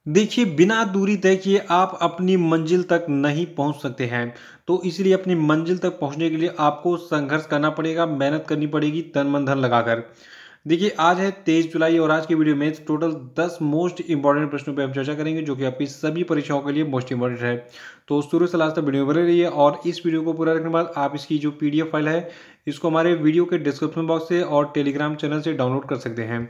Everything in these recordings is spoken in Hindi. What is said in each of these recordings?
देखिए, बिना दूरी तय किए आप अपनी मंजिल तक नहीं पहुंच सकते हैं। तो इसलिए अपनी मंजिल तक पहुंचने के लिए आपको संघर्ष करना पड़ेगा, मेहनत करनी पड़ेगी तन मन धन लगाकर। देखिए, आज है 23 जुलाई और आज की वीडियो में टोटल 10 मोस्ट इंपॉर्टेंट प्रश्नों पे हम चर्चा करेंगे जो कि आपकी सभी परीक्षाओं के लिए मोस्ट इंपॉर्टेंट है। तो शुरू से लास्ट तक वीडियो बने रहिए और इस वीडियो को पूरा देखने के बाद आप इसकी जो पीडीएफ फाइल है इसको हमारे वीडियो के डिस्क्रिप्शन बॉक्स से और टेलीग्राम चैनल से डाउनलोड कर सकते हैं।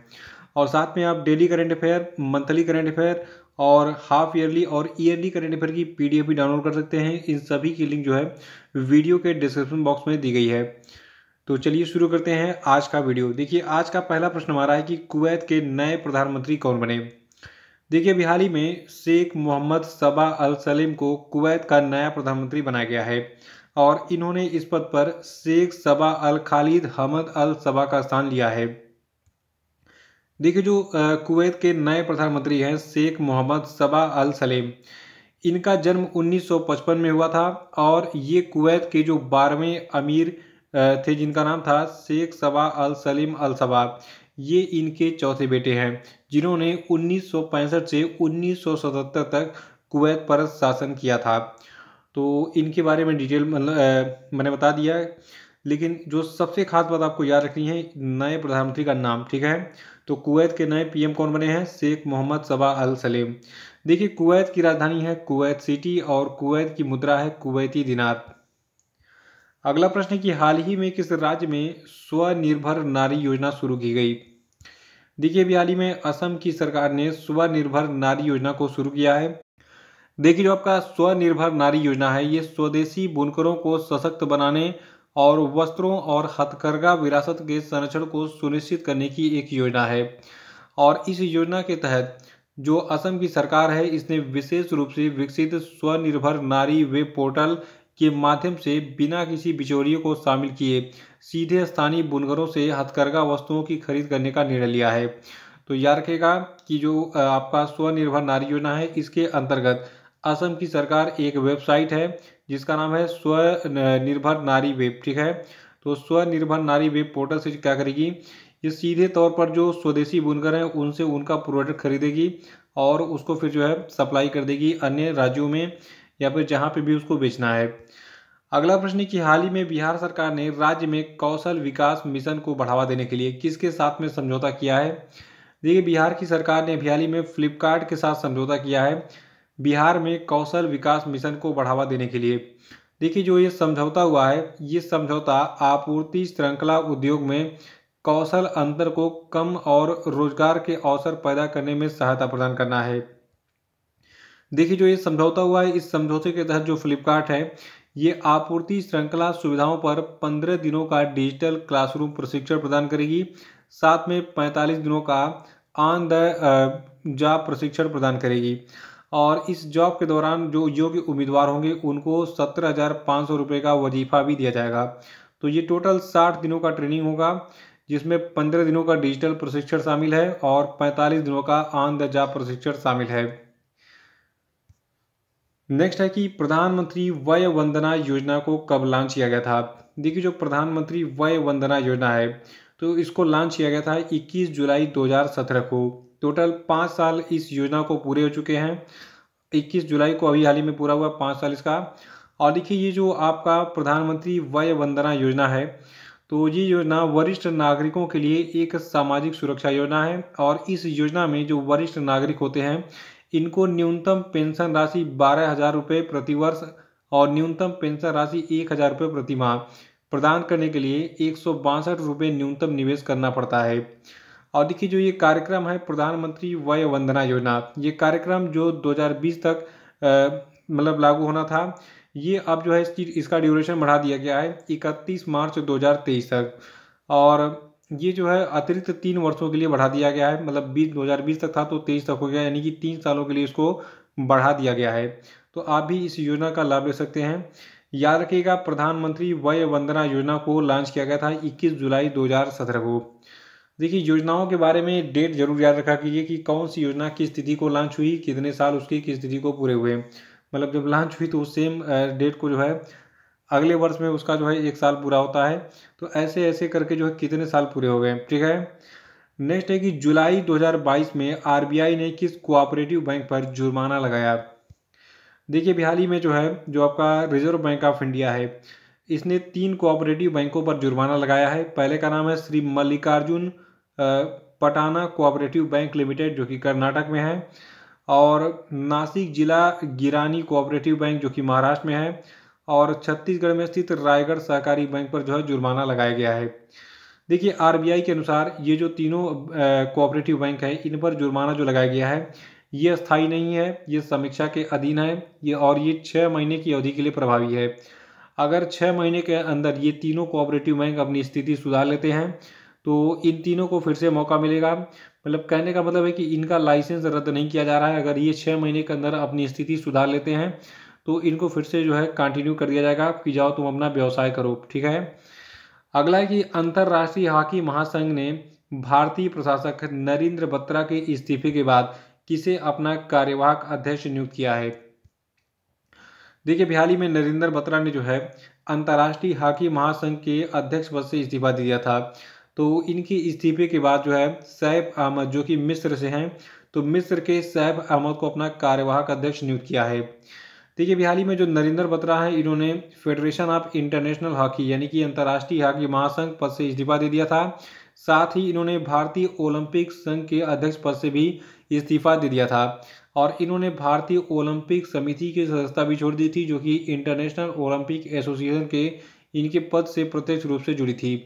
और साथ में आप daily current affair, monthly current affair और हाफ ईयरली और ईयरली करंट अफेयर की पीडीएफ भी डाउनलोड कर सकते हैं। इन सभी की लिंक जो है वीडियो के डिस्क्रिप्शन बॉक्स में दी गई है। तो चलिए शुरू करते हैं आज का वीडियो। देखिए, आज का पहला प्रश्न हमारा है कि कुवैत के नए प्रधानमंत्री कौन बने। देखिए, अभी हाल ही में शेख मोहम्मद सबा अल सलीम को कुवैत का नया प्रधानमंत्री बनाया गया है और इन्होंने इस पद पर शेख सबा अल खालिद हमद अल सबा का स्थान लिया है। देखिए, जो कुवैत के नए प्रधानमंत्री हैं शेख मोहम्मद सबा अल सलीम, इनका जन्म 1955 में हुआ था और ये कुवैत के जो 12वें अमीर थे जिनका नाम था शेख सबा अल सलीम अल सबा। ये इनके चौथे बेटे हैं जिन्होंने 1965 से 1977 तक कुवैत पर शासन किया था। तो इनके बारे में डिटेल मैंने बता दिया है। लेकिन जो सबसे खास बात आपको याद रखनी है, नए प्रधानमंत्री का नाम, ठीक है। तो कुवैत के नए पीएम कौन बने हैं? शेख मोहम्मद सबा अल सलीम। देखिए, कुवैत की राजधानी है कुवैत सिटी और कुवैत की मुद्रा है कुवैती दिनार। अगला प्रश्न है कि हाल ही में किस राज्य में स्वनिर्भर नारी योजना शुरू की गई। देखिए, अभी हाल ही में असम की सरकार ने स्वनिर्भर नारी योजना को शुरू किया है। देखिए, जो आपका स्वनिर्भर नारी योजना है ये स्वदेशी बुनकरों को सशक्त बनाने और वस्त्रों और हथकरघा विरासत के संरक्षण को सुनिश्चित करने की एक योजना है। और इस योजना के तहत जो असम की सरकार है इसने विशेष रूप से विकसित स्वनिर्भर नारी वेब पोर्टल के माध्यम से बिना किसी बिचौलियों को शामिल किए सीधे स्थानीय बुनकरों से हथकरघा वस्तुओं की खरीद करने का निर्णय लिया है। तो याद रखेगा कि जो आपका स्वनिर्भर नारी योजना है इसके अंतर्गत असम की सरकार एक वेबसाइट है जिसका नाम है स्वनिर्भर नारी वेब, ठीक है। तो स्वनिर्भर नारी वेब पोर्टल से क्या करेगी, ये सीधे तौर पर जो स्वदेशी बुनकर हैं उनसे उनका प्रोडक्ट खरीदेगी और उसको फिर जो है सप्लाई कर देगी अन्य राज्यों में या फिर जहाँ पे भी उसको बेचना है। अगला प्रश्न है कि हाल ही में बिहार सरकार ने राज्य में कौशल विकास मिशन को बढ़ावा देने के लिए किसके साथ में समझौता किया है। देखिए, बिहार की सरकार ने हाल ही में फ्लिपकार्ट के साथ समझौता किया है बिहार में कौशल विकास मिशन को बढ़ावा देने के लिए। देखिए, जो ये समझौता हुआ है ये समझौता आपूर्ति श्रृंखला उद्योग में कौशल अंतर को कम और रोजगार के अवसर पैदा करने में सहायता प्रदान करना है। देखिए, जो ये समझौता हुआ है इस समझौते के तहत जो फ्लिपकार्ट है ये आपूर्ति श्रृंखला सुविधाओं पर 15 दिनों का डिजिटल क्लासरूम प्रशिक्षण प्रदान करेगी। साथ में 45 दिनों का ऑन द जॉब प्रशिक्षण प्रदान करेगी और इस जॉब के दौरान जो योग्य उम्मीदवार होंगे उनको 17,500 रुपये का वजीफा भी दिया जाएगा। तो ये टोटल 60 दिनों का ट्रेनिंग होगा जिसमें 15 दिनों का डिजिटल प्रशिक्षण शामिल है और 45 दिनों का ऑन द जॉब प्रशिक्षण शामिल है। नेक्स्ट है कि प्रधानमंत्री वय वंदना योजना को कब लॉन्च किया गया था। देखिए, जो प्रधानमंत्री वय वंदना योजना है तो इसको लॉन्च किया गया था 21 जुलाई 2017 को। टोटल 5 साल इस योजना को पूरे हो चुके हैं। 21 जुलाई को अभी हाल ही में पूरा हुआ 5 साल इसका। और देखिए, ये जो आपका प्रधानमंत्री वय वंदना योजना है तो ये योजना वरिष्ठ नागरिकों के लिए एक सामाजिक सुरक्षा योजना है और इस योजना में जो वरिष्ठ नागरिक होते हैं इनको न्यूनतम पेंशन राशि 12,000 रुपये प्रतिवर्ष और न्यूनतम पेंशन राशि 1,000 रुपये प्रति माह प्रदान करने के लिए 162 रुपये न्यूनतम निवेश करना पड़ता है। और देखिए, जो ये कार्यक्रम है प्रधानमंत्री वय वंदना योजना, ये कार्यक्रम जो 2020 तक मतलब लागू होना था ये अब जो है इसका ड्यूरेशन बढ़ा दिया गया है 31 मार्च 2023 तक। और ये जो है अतिरिक्त 3 वर्षों के लिए बढ़ा दिया गया है, मतलब 2020 तक था तो 23 तक हो गया, यानी कि 3 सालों के लिए इसको बढ़ा दिया गया है। तो आप भी इस योजना का लाभ ले सकते हैं। याद रखिएगा, प्रधानमंत्री वय वंदना योजना को लॉन्च किया गया था 21 जुलाई 2017 को। देखिए, योजनाओं के बारे में डेट जरूर याद रखा कीजिए कि कौन सी योजना किस तिथि को लॉन्च हुई, कितने साल उसकी किस तिथि को पूरे हुए। मतलब जब लॉन्च हुई तो उस सेम डेट को जो है अगले वर्ष में उसका जो है 1 साल पूरा होता है। तो ऐसे ऐसे करके जो है कितने साल पूरे हो गए, ठीक है। नेक्स्ट है कि जुलाई 2022 में आरबीआई ने किस कोऑपरेटिव बैंक पर जुर्माना लगाया। देखिए अभी हाल ही में जो है जो आपका रिजर्व बैंक ऑफ इंडिया है, इसने 3 कोऑपरेटिव बैंकों पर जुर्माना लगाया है। पहले का नाम है श्री मल्लिकार्जुन पटाना कोऑपरेटिव बैंक लिमिटेड, जो कि कर्नाटक में है, और नासिक जिला गिरानी कोऑपरेटिव बैंक, जो कि महाराष्ट्र में है, और छत्तीसगढ़ में स्थित रायगढ़ सहकारी बैंक पर जो है जुर्माना लगाया गया है। देखिए आरबीआई के अनुसार ये जो तीनों कोऑपरेटिव बैंक है, इन पर जुर्माना जो लगाया गया है ये अस्थायी नहीं है, ये समीक्षा के अधीन है, ये 6 महीने की अवधि के लिए प्रभावी है। अगर 6 महीने के अंदर ये तीनों कोऑपरेटिव बैंक अपनी स्थिति सुधार लेते हैं तो इन तीनों को फिर से मौका मिलेगा। मतलब कहने का मतलब है कि इनका लाइसेंस रद्द नहीं किया जा रहा है। अगर ये 6 महीने के अंदर अपनी स्थिति सुधार लेते हैं तो इनको फिर से जो है कंटिन्यू कर दिया जाएगा कि जाओ तुम अपना व्यवसाय करो, ठीक है। अगला है कि अंतर्राष्ट्रीय हॉकी महासंघ ने भारतीय प्रशासक नरेंद्र बत्रा के इस्तीफे के बाद किसे अपना कार्यवाहक अध्यक्ष नियुक्त किया है। देखिए हाल ही में नरेंद्र बत्रा ने जो है अंतर्राष्ट्रीय हॉकी महासंघ के अध्यक्ष पद से इस्तीफा दिया था। तो इनके इस्तीफे के बाद जो है सैफ अहमद, जो कि मिस्र से हैं, तो मिस्र के सैफ अहमद को अपना कार्यवाहक अध्यक्ष नियुक्त किया है। देखिए हाल ही में जो नरेंद्र बत्रा हैं, इन्होंने फेडरेशन ऑफ इंटरनेशनल हॉकी यानी कि अंतर्राष्ट्रीय हॉकी महासंघ पद से इस्तीफा दे दिया था। साथ ही इन्होंने भारतीय ओलंपिक संघ के अध्यक्ष पद से भी इस्तीफा दे दिया था, और इन्होंने भारतीय ओलंपिक समिति की सदस्यता भी छोड़ दी थी, जो कि इंटरनेशनल ओलंपिक एसोसिएशन के इनके पद से प्रत्यक्ष रूप से जुड़ी थी।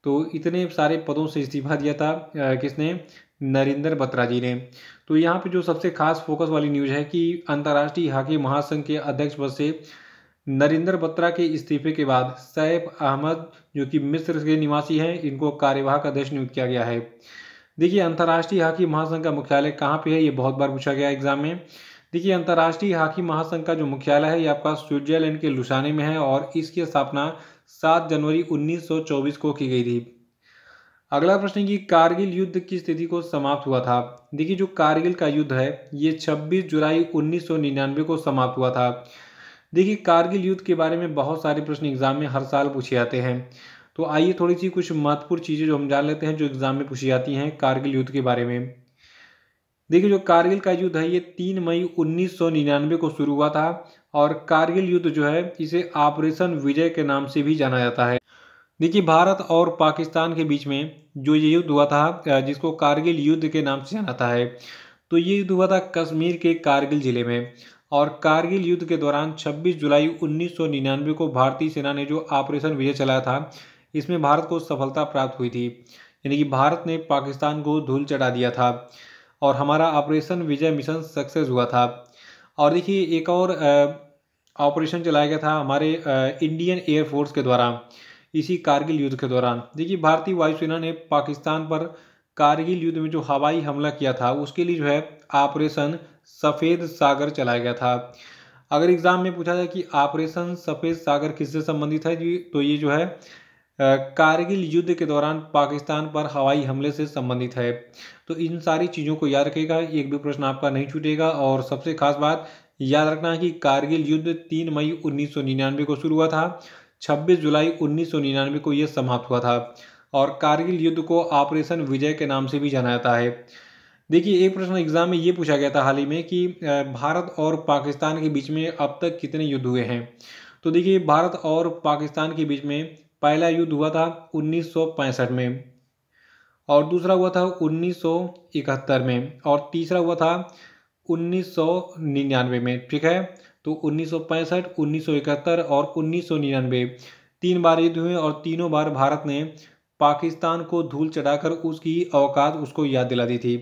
तो इतने सारे पदों से इस्तीफा दिया था किसने, नरेंद्र बत्रा जी ने। तो यहाँ पे जो सबसे खास फोकस वाली न्यूज़ है कि अंतर्राष्ट्रीय हॉकी महासंघ के अध्यक्ष पद से नरेंद्र बत्रा के इस्तीफे के बाद सैफ अहमद, जो कि मिस्र के निवासी हैं, इनको कार्यवाहक अध्यक्ष नियुक्त किया गया है। देखिए अंतर्राष्ट्रीय हॉकी महासंघ का मुख्यालय कहाँ पे है, ये बहुत बार पूछा गया एग्जाम में। देखिए अंतर्राष्ट्रीय हॉकी महासंघ का जो मुख्यालय है ये आपका स्विट्जरलैंड के लुसाने में है, और इसकी स्थापना 7 जनवरी 1924 को की गई थी। अगला प्रश्न है कि कारगिल युद्ध की स्थिति को समाप्त हुआ था। देखिए जो कारगिल का युद्ध है ये 26 जुलाई 1999 को समाप्त हुआ था। देखिए कारगिल युद्ध के बारे में बहुत सारे प्रश्न एग्जाम में हर साल पूछे जाते हैं। तो आइए थोड़ी सी कुछ महत्वपूर्ण चीज़ें जो हम जान लेते हैं जो एग्जाम में पूछी जाती हैं कारगिल युद्ध के बारे में। देखिए जो कारगिल का युद्ध है ये 3 मई 1999 को शुरू हुआ था, और कारगिल युद्ध जो है इसे ऑपरेशन विजय के नाम से भी जाना जाता है। देखिए भारत और पाकिस्तान के बीच में जो ये युद्ध हुआ था जिसको कारगिल युद्ध के नाम से जाना जाता है, तो ये युद्ध हुआ था कश्मीर के कारगिल जिले में। और कारगिल युद्ध के दौरान 26 जुलाई 1999 को भारतीय सेना ने जो ऑपरेशन विजय चलाया था इसमें भारत को सफलता प्राप्त हुई थी, यानी कि भारत ने पाकिस्तान को धूल चढ़ा दिया था और हमारा ऑपरेशन विजय मिशन सक्सेस हुआ था। और देखिए एक और ऑपरेशन चलाया गया था हमारे इंडियन एयरफोर्स के द्वारा इसी कारगिल युद्ध के दौरान। देखिए भारतीय वायुसेना ने पाकिस्तान पर कारगिल युद्ध में जो हवाई हमला किया था उसके लिए जो है ऑपरेशन सफ़ेद सागर चलाया गया था। अगर एग्जाम में पूछा जाए कि ऑपरेशन सफ़ेद सागर किससे संबंधित है जी, तो ये जो है कारगिल युद्ध के दौरान पाकिस्तान पर हवाई हमले से संबंधित है। तो इन सारी चीज़ों को याद रखिएगा, एक भी प्रश्न आपका नहीं छूटेगा। और सबसे खास बात याद रखना है कि कारगिल युद्ध 3 मई 1999 को शुरू हुआ था, 26 जुलाई 1999 को यह समाप्त हुआ था, और कारगिल युद्ध को ऑपरेशन विजय के नाम से भी जाना जाता है। देखिए एक प्रश्न एग्जाम में ये पूछा गया था हाल ही में कि भारत और पाकिस्तान के बीच में अब तक कितने युद्ध हुए हैं। तो देखिए भारत और पाकिस्तान के बीच में पहला युद्ध हुआ था 1965 में, और दूसरा हुआ था 1971 में, और तीसरा हुआ था 1999 में, ठीक है। तो 1965, 1971 और 1999 3 बार युद्ध हुए, और तीनों बार भारत ने पाकिस्तान को धूल चढ़ाकर उसकी औकात उसको याद दिला दी थी।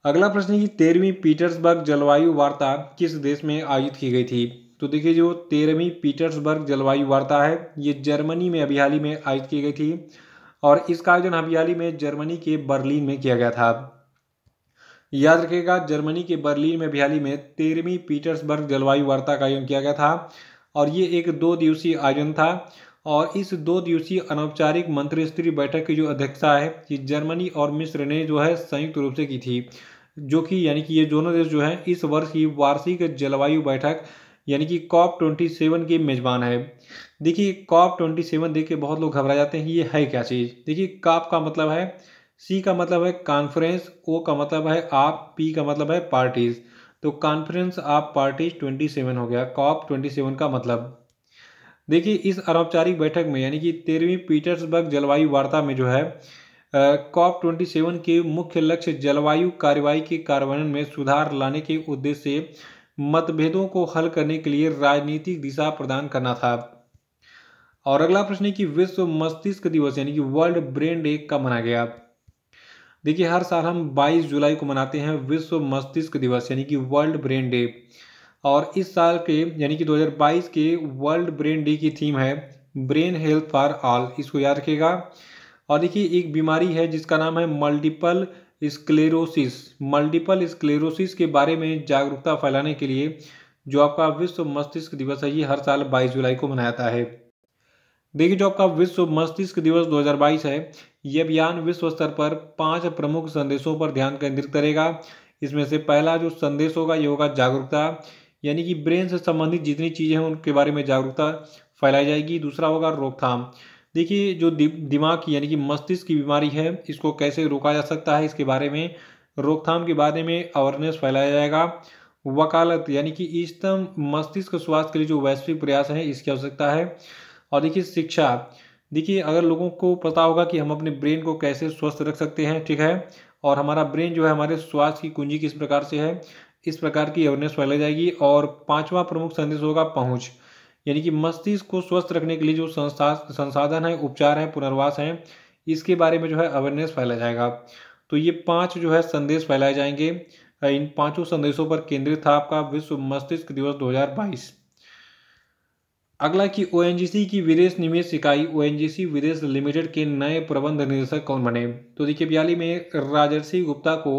अगला प्रश्न है कि 13वीं पीटर्सबर्ग जलवायु वार्ता किस देश में आयोजित की गई थी। तो देखिए जो 13वीं पीटर्सबर्ग जलवायु वार्ता है ये जर्मनी में अभी हाल ही में आयोजित की गई थी, और इसका आयोजन अभी हाल ही में जर्मनी के बर्लिन में किया गया था। याद रखिएगा जर्मनी के बर्लिन में अभी हाल ही में 13वीं पीटर्सबर्ग जलवायु वार्ता का आयोजन किया गया था, और ये एक 2 दिवसीय आयोजन था। और इस 2 दिवसीय अनौपचारिक मंत्रिस्तरीय बैठक की जो अध्यक्षता है ये जर्मनी और मिस्र ने जो है संयुक्त रूप से की थी, जो कि यानी कि ये दोनों देश जो हैं इस वर्ष की वार्षिक जलवायु बैठक यानी कि COP27 के मेजबान है। देखिए COP27 देख के बहुत लोग घबरा जाते हैं कि ये है क्या चीज़। देखिए COP का मतलब है सी का मतलब है कॉन्फ्रेंस, ओ का मतलब है आप, पी का मतलब है पार्टीज। तो कॉन्फ्रेंस ऑफ पार्टीज 27 हो गया, कॉप 27 का मतलब। देखिए इस अनौपचारिक बैठक में यानी कि 13वीं पीटर्सबर्ग जलवायु वार्ता में जो है कॉप 27 के मुख्य लक्ष्य जलवायु कार्रवाई के कार्यान्वयन में सुधार लाने के उद्देश्य से मतभेदों को हल करने के लिए राजनीतिक दिशा प्रदान करना था। और अगला प्रश्न है कि विश्व मस्तिष्क दिवस यानी कि वर्ल्ड ब्रेन डे कब मनाया गया। देखिए हर साल हम 22 जुलाई को मनाते हैं विश्व मस्तिष्क दिवस यानी कि वर्ल्ड ब्रेन डे। और इस साल के यानी कि 2022 के वर्ल्ड ब्रेन डे की थीम है ब्रेन हेल्थ फॉर ऑल, इसको याद रखिएगा। और देखिए एक बीमारी है जिसका नाम है मल्टीपल स्क्लेरोसिस। मल्टीपल स्क्लेरोसिस के बारे में जागरूकता फैलाने के लिए जो आपका विश्व मस्तिष्क दिवस है ये हर साल 22 जुलाई को मनाया जाता है। देखिए जो आपका विश्व मस्तिष्क दिवस 2022 है ये अभियान विश्व स्तर पर 5 प्रमुख संदेशों पर ध्यान केंद्रित करेगा। इसमें से पहला जो संदेश होगा ये होगा जागरूकता, यानी कि ब्रेन से संबंधित जितनी चीज़ें हैं उनके बारे में जागरूकता फैलाई जाएगी। दूसरा होगा रोकथाम। देखिए जो दिमाग की यानी कि मस्तिष्क की बीमारी है इसको कैसे रोका जा सकता है इसके बारे में, रोकथाम के बारे में अवेयरनेस फैलाया जाएगा। वकालत यानी कि इष्टतम मस्तिष्क स्वास्थ्य के लिए जो वैश्विक प्रयास हैं इसकी आवश्यकता है। और देखिए शिक्षा, देखिए अगर लोगों को पता होगा कि हम अपने ब्रेन को कैसे स्वस्थ रख सकते हैं, ठीक है, और हमारा ब्रेन जो है हमारे स्वास्थ्य की कुंजी किस प्रकार से है, इस प्रकार की अवेयरनेस फैलाई जाएगी। और पांचवा प्रमुख संदेश होगा पहुंच, यानी कि मस्तिष्क को स्वस्थ रखने के लिए जो संसाधन है, उपचार है, पुनर्वास है, इसके बारे में जो है अवेयरनेस फैलाया जाएगा। तो ये 5 जो है संदेश फैलाए जाएंगे। इन 5 संदेशों पर केंद्रित था आपका विश्व मस्तिष्क दिवस 2022। अगला कि ओएनजीसी की विदेश निवेश इकाई ओएनजीसी विदेश लिमिटेड के नए प्रबंध निदेशक कौन बने। तो देखिए हाल ही में राजर्षि गुप्ता को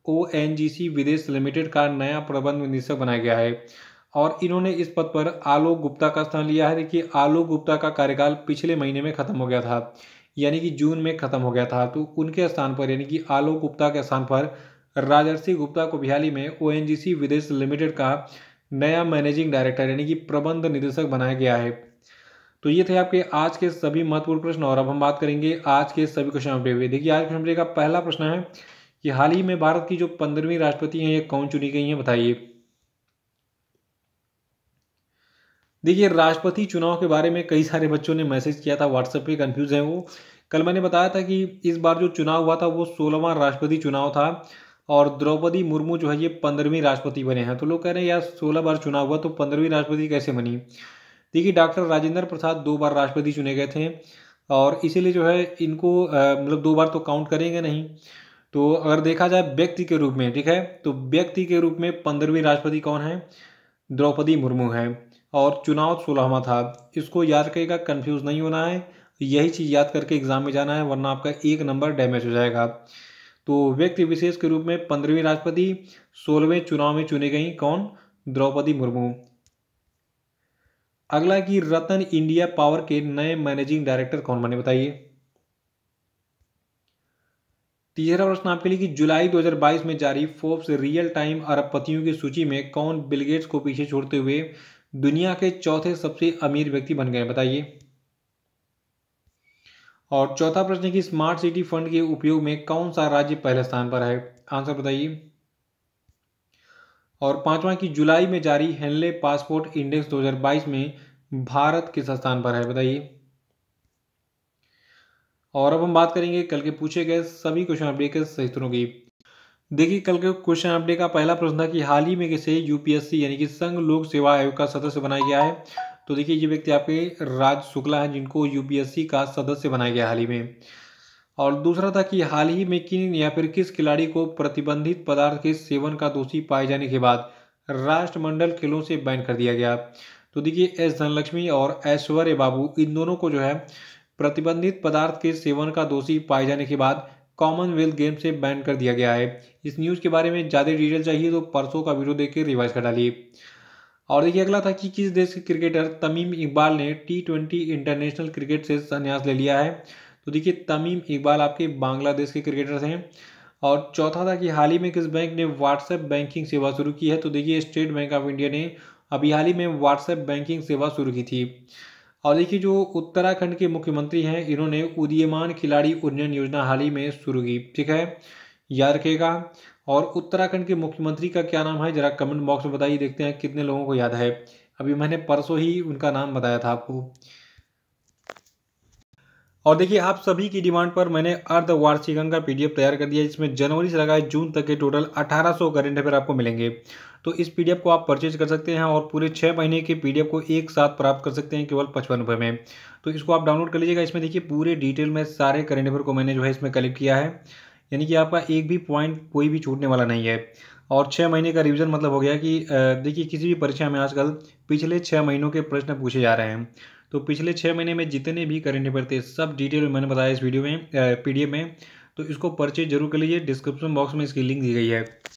ओएनजीसी विदेश लिमिटेड का नया प्रबंध निदेशक बनाया गया है और इन्होंने इस पद पर आलोक गुप्ता का स्थान लिया है। देखिए आलोक गुप्ता का कार्यकाल पिछले महीने में खत्म हो गया था, यानी कि जून में खत्म हो गया था। तो उनके स्थान पर यानी कि आलोक गुप्ता के स्थान पर राजर्षि गुप्ता को हाल ही में ओएनजीसी विदेश लिमिटेड का नया मैनेजिंग डायरेक्टर यानी कि प्रबंध निदेशक बनाया गया है। तो ये थे आपके आज के सभी महत्वपूर्ण प्रश्न और अब हम बात करेंगे आज के सभी क्वेश्चन अपडेट हुए। देखिए आज क्वेश्चन का पहला प्रश्न है कि हाल ही में भारत की जो 15वीं राष्ट्रपति हैं ये कौन चुनी गई हैं, बताइए। देखिए राष्ट्रपति चुनाव के बारे में कई सारे बच्चों ने मैसेज किया था व्हाट्सएप पे, कंफ्यूज हैं वो। कल मैंने बताया था कि इस बार जो चुनाव हुआ था वो 16वां राष्ट्रपति चुनाव था और द्रौपदी मुर्मू जो है ये 15वीं राष्ट्रपति बने हैं। तो लोग कह रहे हैं यार 16 बार चुनाव हुआ तो 15वीं राष्ट्रपति कैसे बनी। देखिए डॉक्टर राजेंद्र प्रसाद 2 बार राष्ट्रपति चुने गए थे और इसीलिए जो है इनको मतलब 2 बार तो काउंट करेंगे नहीं। तो अगर देखा जाए व्यक्ति के रूप में, ठीक है, तो व्यक्ति के रूप में 15वीं राष्ट्रपति कौन है, द्रौपदी मुर्मू है और चुनाव 16वां था। इसको याद रखिएगा, कंफ्यूज नहीं होना है, यही चीज़ याद करके एग्जाम में जाना है वरना आपका 1 नंबर डैमेज हो जाएगा। तो व्यक्ति विशेष के रूप में 15वीं राष्ट्रपति 16वें चुनाव में चुनी गई कौन, द्रौपदी मुर्मू। अगला कि रतन इंडिया पावर के नए मैनेजिंग डायरेक्टर कौन बने, बताइए। तीसरा प्रश्न आपके लिए कि जुलाई 2022 में जारी फोर्ब्स रियल टाइम अरबपतियों की सूची में कौन बिल गेट्स को पीछे छोड़ते हुए दुनिया के चौथे सबसे अमीर व्यक्ति बन गए, बताइए। और चौथा प्रश्न है कि स्मार्ट सिटी फंड के उपयोग में कौन सा राज्य पहले स्थान पर है, आंसर बताइए। और पांचवा कि जुलाई में जारी हेनले पासपोर्ट इंडेक्स 2022 में भारत किस स्थान पर है, बताइए। और अब हम बात करेंगे कल के पूछे गए सभी क्वेश्चन अपडेट के सही उत्तरों की। देखिए कल के क्वेश्चन अपडेट का पहला प्रश्न था कि हाल ही में किसे यूपीएससी यानी कि संघ लोक सेवा आयोग का सदस्य बनाया गया है। तो देखिए ये व्यक्ति आपके राज शुक्ला है जिनको यूपीएससी का सदस्य बनाया गया हाल ही में। और दूसरा था कि हाल ही में किन या फिर किस खिलाड़ी को प्रतिबंधित पदार्थ के सेवन का दोषी पाए जाने के बाद राष्ट्रमंडल खेलों से बैन कर दिया गया। तो देखिए एस धनलक्ष्मी और ऐश्वर्य बाबू इन दोनों को जो है प्रतिबंधित पदार्थ के सेवन का दोषी पाए जाने के बाद कॉमनवेल्थ गेम से बैन कर दिया गया है। इस न्यूज़ के बारे में ज़्यादा डिटेल चाहिए तो परसों का वीडियो देख के रिवाइज कर डालिए। और देखिए अगला था कि किस देश के क्रिकेटर तमीम इकबाल ने T20 इंटरनेशनल क्रिकेट से संन्यास ले लिया है। तो देखिए तमीम इकबाल आपके बांग्लादेश के क्रिकेटर हैं। और चौथा था कि हाल ही में किस बैंक ने व्हाट्सएप बैंकिंग सेवा शुरू की है। तो देखिए स्टेट बैंक ऑफ इंडिया ने अभी हाल ही में व्हाट्सएप बैंकिंग सेवा शुरू की थी। और देखिए जो उत्तराखंड के मुख्यमंत्री हैं, इन्होंने उदीयमान खिलाड़ी उन्नयन योजना हाल ही में शुरू की। ठीक है, याद रखिएगा। और उत्तराखंड के मुख्यमंत्री का क्या नाम है, जरा कमेंट बॉक्स में बताइए, देखते हैं कितने लोगों को याद है। अभी मैंने परसों ही उनका नाम बताया था आपको। और देखिए आप सभी की डिमांड पर मैंने अर्धवार्षिक अंक का पीडीएफ तैयार कर दिया है, जिसमें जनवरी से लगाए जून तक के टोटल 1800 करंट अफेयर आपको मिलेंगे। तो इस पीडीएफ को आप परचेज कर सकते हैं और पूरे 6 महीने के पीडीएफ को एक साथ प्राप्त कर सकते हैं केवल 55 रुपये में। तो इसको आप डाउनलोड कर लीजिएगा। इसमें देखिए पूरे डिटेल में सारे करंट अफेयर को मैंने जो है इसमें कलेक्ट किया है, यानी कि आपका एक भी पॉइंट कोई भी छूटने वाला नहीं है। और 6 महीने का रिवीजन मतलब हो गया कि देखिए किसी भी परीक्षा में आजकल पिछले 6 महीनों के प्रश्न पूछे जा रहे हैं। तो पिछले 6 महीने में जितने भी करंट अफेयर थे सब डिटेल में मैंने बताया इस वीडियो में, पीडीएफ में। तो इसको परचेज जरूर कर लीजिए, डिस्क्रिप्शन बॉक्स में इसकी लिंक दी गई है।